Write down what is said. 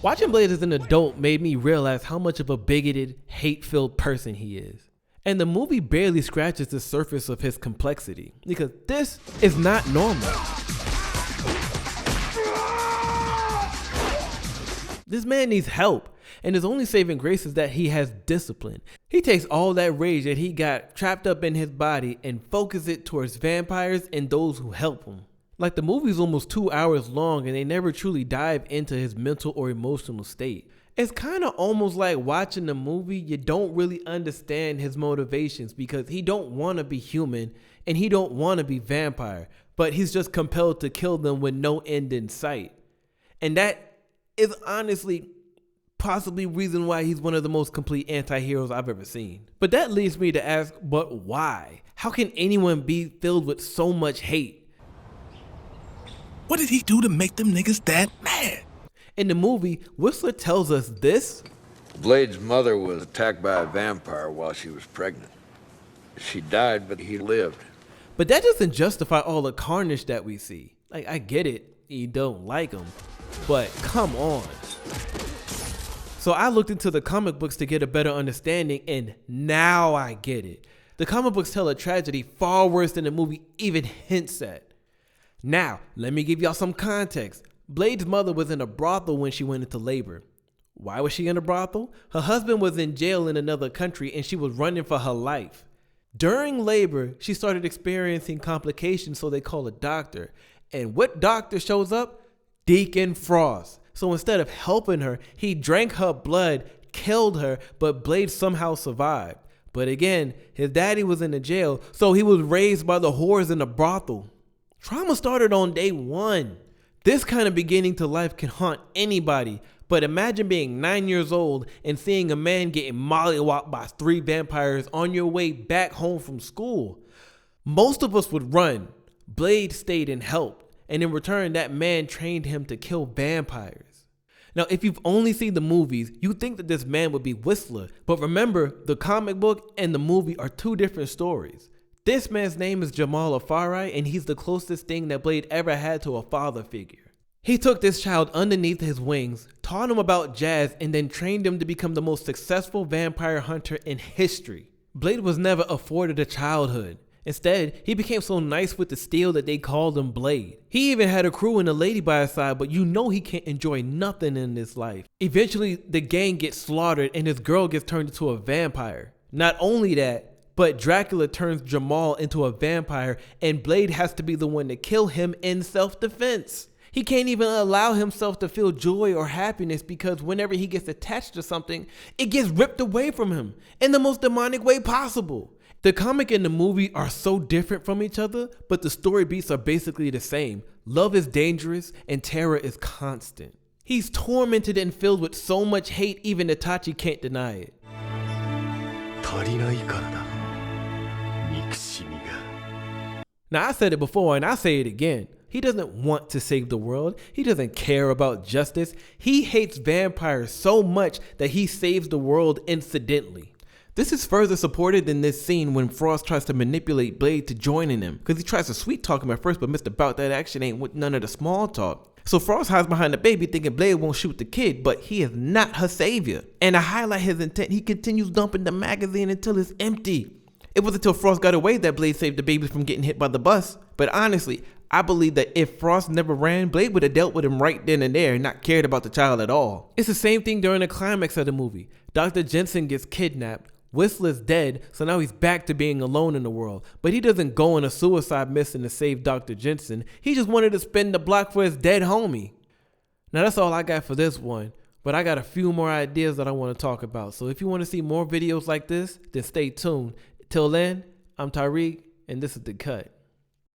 Watching Blade as an adult made me realize how much of a bigoted, hate-filled person he is. And the movie barely scratches the surface of his complexity, because this is not normal. This man needs help, and his only saving grace is that he has discipline. He takes all that rage that he got trapped up in his body and focuses it towards vampires and those who help him. Like, the movie's almost 2 hours long and they never truly dive into his mental or emotional state. It's kind of almost like watching the movie, you don't really understand his motivations because he don't want to be human and he don't want to be vampire, but he's just compelled to kill them with no end in sight. And that is honestly possibly reason why he's one of the most complete anti-heroes I've ever seen. But that leads me to ask, but why? How can anyone be filled with so much hate? What did he do to make them niggas that mad? In the movie, Whistler tells us this. Blade's mother was attacked by a vampire while she was pregnant. She died, but he lived. But that doesn't justify all the carnage that we see. Like, I get it, you don't like him, but come on. So I looked into the comic books to get a better understanding, and now I get it. The comic books tell a tragedy far worse than the movie even hints at. Now, let me give y'all some context. Blade's mother was in a brothel when she went into labor. Why was she in a brothel? Her husband was in jail in another country and she was running for her life. During labor, she started experiencing complications, so they call a doctor. And what doctor shows up? Deacon Frost. So instead of helping her, he drank her blood, killed her, but Blade somehow survived. But again, his daddy was in the jail, so he was raised by the whores in the brothel. Trauma started on day one. This kind of beginning to life can haunt anybody, but imagine being 9 years old and seeing a man getting mollywopped by 3 vampires on your way back home from school. Most of us would run. Blade stayed and helped, and in return that man trained him to kill vampires. Now, if you've only seen the movies, you think that this man would be Whistler, but remember, the comic book and the movie are 2 different stories. This man's name is Jamal Afari, and he's the closest thing that Blade ever had to a father figure. He took this child underneath his wings, taught him about jazz, and then trained him to become the most successful vampire hunter in history. Blade was never afforded a childhood. Instead, he became so nice with the steel that they called him Blade. He even had a crew and a lady by his side, but you know he can't enjoy nothing in this life. Eventually, the gang gets slaughtered and his girl gets turned into a vampire. Not only that, but Dracula turns Jamal into a vampire and Blade has to be the one to kill him in self-defense. He can't even allow himself to feel joy or happiness because whenever he gets attached to something, it gets ripped away from him in the most demonic way possible. The comic and the movie are so different from each other, but the story beats are basically the same. Love is dangerous and terror is constant. He's tormented and filled with so much hate even Itachi can't deny it. Now, I said it before and I say it again. He doesn't want to save the world. He doesn't care about justice. He hates vampires so much that he saves the world incidentally. This is further supported in this scene when Frost tries to manipulate Blade to joining him, because he tries to sweet talk him at first, but Mr. Bout that action ain't with none of the small talk. So Frost hides behind the baby thinking Blade won't shoot the kid, but he is not her savior. And to highlight his intent, he continues dumping the magazine until it's empty. It was until Frost got away that Blade saved the baby from getting hit by the bus. But honestly, I believe that if Frost never ran, Blade would have dealt with him right then and there and not cared about the child at all. It's the same thing during the climax of the movie. Dr. Jensen gets kidnapped. Whistler's dead, so now he's back to being alone in the world. But he doesn't go on a suicide mission to save Dr. Jensen. He just wanted to spin the block for his dead homie. Now that's all I got for this one, but I got a few more ideas that I want to talk about. So if you want to see more videos like this, then stay tuned. Till then, I'm Tyreek, and this is The Cut.